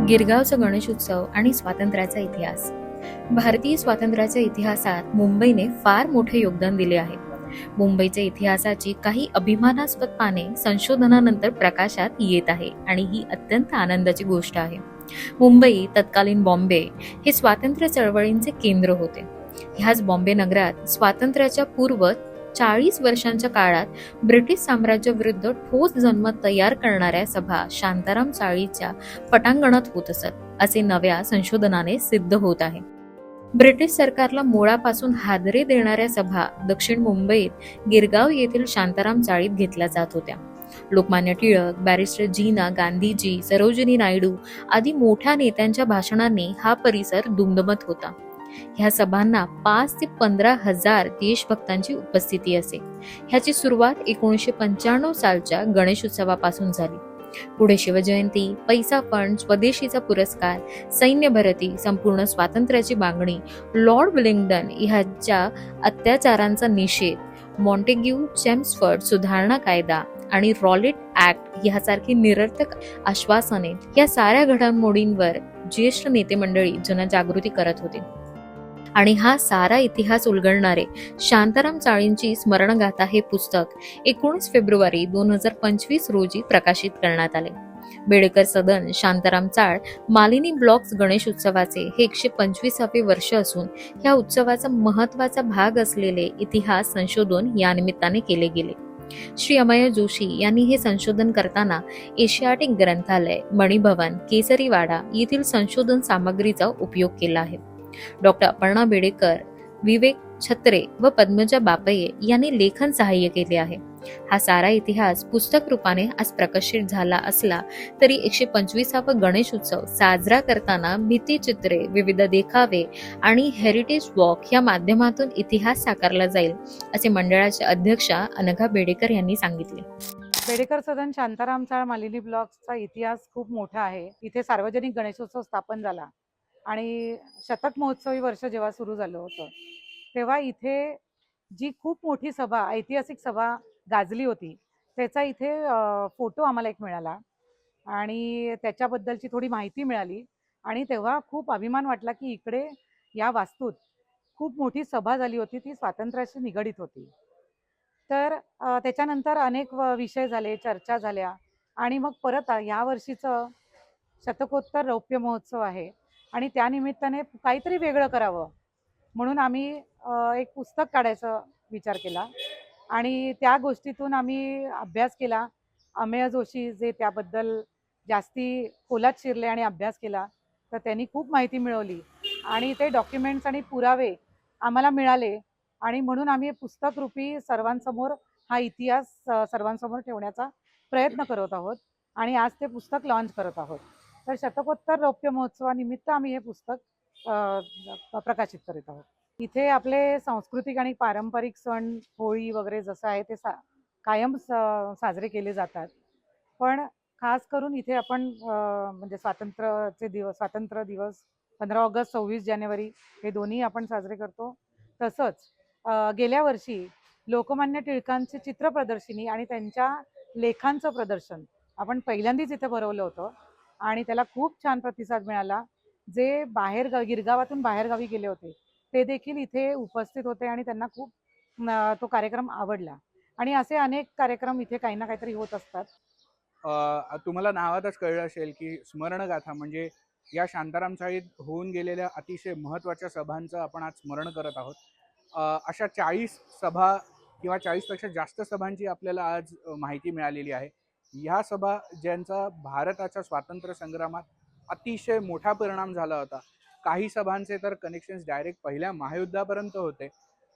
गिरगावचा गणेशोत्सव आणि स्वातंत्र्याचा इतिहास. भारतीय स्वातंत्र्याच्या इतिहासात मुंबईने फार मोठे योगदान दिले आहे. मुंबईच्या इतिहासाची काही अभिमानास्पद पाने संशोधनानंतर प्रकाशात येत आहे आणि ही अत्यंत आनंदाची गोष्ट आहे. मुंबई, तत्कालीन बॉम्बे, हे स्वातंत्र्य चळवळींचे केंद्र होते. ह्याच बॉम्बे नगरात स्वातंत्र्याच्या पूर्व 40 वर्षांच्या काळात ब्रिटिश साम्राज्याविरुद्ध ठोस जनमत तयार करणाऱ्या सभा शांताराम चाळीच्या पटांगणात होत असत, असे नव्या संशोधनाने सिद्ध होत आहे. ब्रिटिश सरकारला मुळापासून हादरे देणाऱ्या सभा दक्षिण मुंबईत गिरगाव येथील शांताराम चाळीत घेतल्या जात होत्या. लोकमान्य टिळक, बॅरिस्टर जीना, गांधीजी, सरोजिनी नायडू आदी मोठ्या नेत्यांच्या भाषणांनी हा परिसर दुमदुमत होता. ह्या सभांना 5 ते 15,000 देशभक्तांची उपस्थिती असे. ह्याची सुरुवात 1995 सालच्या गणेशोत्सवापासून झाली. पुढे शिवजयंती, पैसा फंड, स्वदेशीचा पुरस्कार, सैन्य भरती, संपूर्ण स्वातंत्र्याची मागणी, लॉर्ड विलिंग्डन ह्याच्या अत्याचारांचा निषेध, मॉन्टेग्यू चेम्सफर्ड सुधारणा कायदा आणि रॉलेट ऍक्ट ह्यासारखी निरर्थक आश्वासने, या साऱ्या घडामोडींवर ज्येष्ठ नेते मंडळी जनजागृती करत होते. आणि हा सारा इतिहास उलगडणारे शांताराम चाळींची स्मरणगाथा हे पुस्तक 19 फेब्रुवारी 2025 रोजी प्रकाशित करण्यात आले. बेडेकर सदन शांताराम चाळ मालिनी ब्लॉक्स गणेश उत्सवाचे हे 125वे वर्ष असून ह्या उत्सवाचा महत्वाचा भाग असलेले इतिहास संशोधन या निमित्ताने केले गेले. श्री अमय जोशी यांनी हे संशोधन करताना एशियाटिक ग्रंथालय, मणिभवन, केसरीवाडा येथील संशोधन सामग्रीचा उपयोग केला आहे. डॉक्टर अपर्णा बेडेकर, विवेक छत्रे व पद्मजा बापये यांनी लेखन सहाय्य केले आहे. हा सारा इतिहास पुस्तक रूपाने आज प्रकाशित झाला असला तरी 125वा गणेश उत्सव साजरा करताना भित्तिचित्रे, विविध देखावे आणि हेरिटेज वॉक या माध्यमातून इतिहास साकारला जाईल, असे मंडळाच्या अध्यक्षा अनघा बेडेकर यांनी सांगितले. बेडेकर सदन शांताराम चाळ मालिनी ब्लॉक्सचा इतिहास खूप मोठा आहे. इथे सार्वजनिक गणेशोत्सव स्थापन झाला आणि शतक महोत्सवी वर्ष जेव्हा सुरू झालं होतं तेव्हा इथे जी खूप मोठी सभा, ऐतिहासिक सभा गाजली होती, त्याचा इथे फोटो आम्हाला एक मिळाला आणि त्याच्याबद्दलची थोडी माहिती मिळाली आणि तेव्हा खूप अभिमान वाटला की इकडे या वास्तूत खूप मोठी सभा झाली होती, ती स्वातंत्र्याशी निगडीत होती. तर त्याच्यानंतर अनेक विषय झाले, चर्चा झाल्या आणि मग परत या वर्षीचं शतकोत्तर रौप्य महोत्सव आहे आणि त्यानिमित्ताने काहीतरी वेगळं करावं म्हणून आम्ही एक पुस्तक काढायचा विचार केला आणि त्या गोष्टीतून आम्ही अभ्यास केला. अमेय जोशी जे त्याबद्दल जास्ती खोलात शिरले आणि अभ्यास केला, तर त्यांनी खूप माहिती मिळवली आणि ते डॉक्युमेंट्स आणि पुरावे आम्हाला मिळाले आणि म्हणून आम्ही पुस्तक रूपी सर्वांसमोर हा इतिहास सर्वांसमोर ठेवण्याचा प्रयत्न करत आहोत आणि आज ते पुस्तक लॉन्च करत आहोत. तर शतकोत्तर रौप्य महोत्सवानिमित्त आम्ही हे पुस्तक प्रकाशित करीत आहोत. इथे आपले सांस्कृतिक आणि पारंपरिक सण, होळी वगैरे जसं आहे ते कायम साजरे केले जातात, पण खास करून इथे आपण म्हणजे स्वातंत्र्य दिवस 15 ऑगस्ट, 26 जानेवारी हे दोन्ही आपण साजरे करतो. तसंच गेल्या वर्षी लोकमान्य टिळकांची चित्र प्रदर्शनी आणि त्यांच्या लेखांचं प्रदर्शन आपण पहिल्यांदाच इथे भरवलं होतं आणि त्याला खूप छान प्रतिसाद मिळाला. जे गिरगावातून बाहेरगावी गेले होते ते देखील इथे उपस्थित होते आणि त्यांना खूप तो कार्यक्रम आवडला आणि असे अनेक कार्यक्रम इथे काही ना काहीतरी होत असतात. तुम्हाला नावातच कळलं असेल की स्मरणगाथा म्हणजे या शांताराम चाळीत होऊन गेलेल्या अतिशय महत्त्वाच्या सभांचं आपण आज स्मरण करत आहोत. अशा 40 सभा किंवा 40पेक्षा जास्त सभांची आपल्याला आज माहिती मिळालेली आहे. ह्या सभा ज्यांचा भारताच्या स्वातंत्र्य संग्रामात अतिशय मोठा परिणाम झाला होता. काही सभांचे तर कनेक्शन्स डायरेक्ट पहिल्या महायुद्धापर्यंत होते.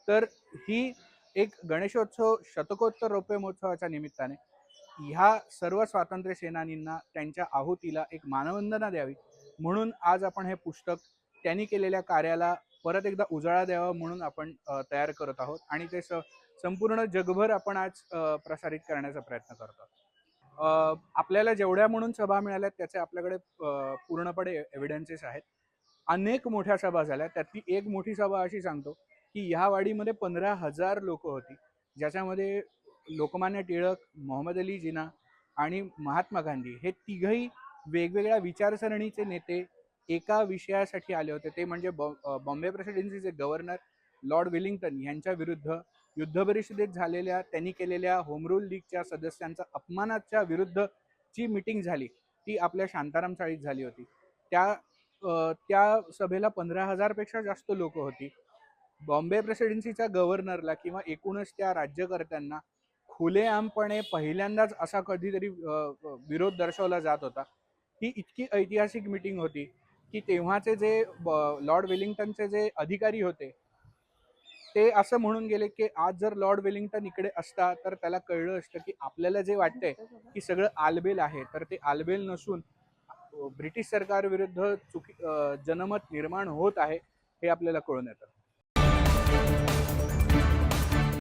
तर ही एक गणेशोत्सव शतकोत्तर रौप्य महोत्सवाच्या निमित्ताने ह्या सर्व स्वातंत्र्य सेनानींना त्यांच्या आहुतीला एक मानवंदना द्यावी म्हणून आज आपण हे पुस्तक त्यांनी केलेल्या कार्याला परत एकदा उजाळा द्यावा म्हणून आपण तयार करत आहोत आणि ते संपूर्ण जगभर आपण आज प्रसारित करण्याचा प्रयत्न करतो. आपल्याला जेवढ्या म्हणून सभा मिळाल्यात त्याचे आपल्याकडे पूर्णपणे एव्हिडन्सेस आहेत. अनेक मोठ्या सभा झाल्या. त्यातली एक मोठी सभा अशी सांगतो की ह्या वाडीमध्ये 15,000 लोक होती, ज्याच्यामध्ये लोकमान्य टिळक, मोहम्मद अली जिना आणि महात्मा गांधी हे तिघही वेगवेगळ्या विचारसरणीचे नेते एका विषयासाठी आले होते, ते म्हणजे बॉम्बे प्रेसिडेन्सीचे गव्हर्नर लॉर्ड विलिंग्टन यांच्या विरुद्ध युद्ध परिषदेत झालेल्या त्यांनी केलेल्या होम रूल लीगच्या सदस्यांचा अपमानाच्या विरुद्ध जी मीटिंग झाली ती आपल्या शांताराम चाळीत झाली होती. त्या सभेला 15,000 पेक्षा जास्त लोक होती. बॉम्बे प्रेसिडेन्सीच्या गव्हर्नरला किंवा एकूणच त्या राज्यकर्त्यांना खुलेआमपणे पहिल्यांदाच असा कधीतरी विरोध दर्शवला जात होता. ही इतकी ऐतिहासिक मीटिंग होती की तेव्हाचे जे लॉर्ड वेलिंग्टनचे जे अधिकारी होते ते असं म्हणून गेले की आज जर लॉर्ड वेलिंग्टन इकडे असता तर त्याला कळलं असतं की आपल्याला जे वाटतंय की सगळं आलबेल आहे, तर ते आलबेल नसून ब्रिटिश सरकार विरुद्ध जनमत निर्माण होत आहे हे आपल्याला कळून येतं.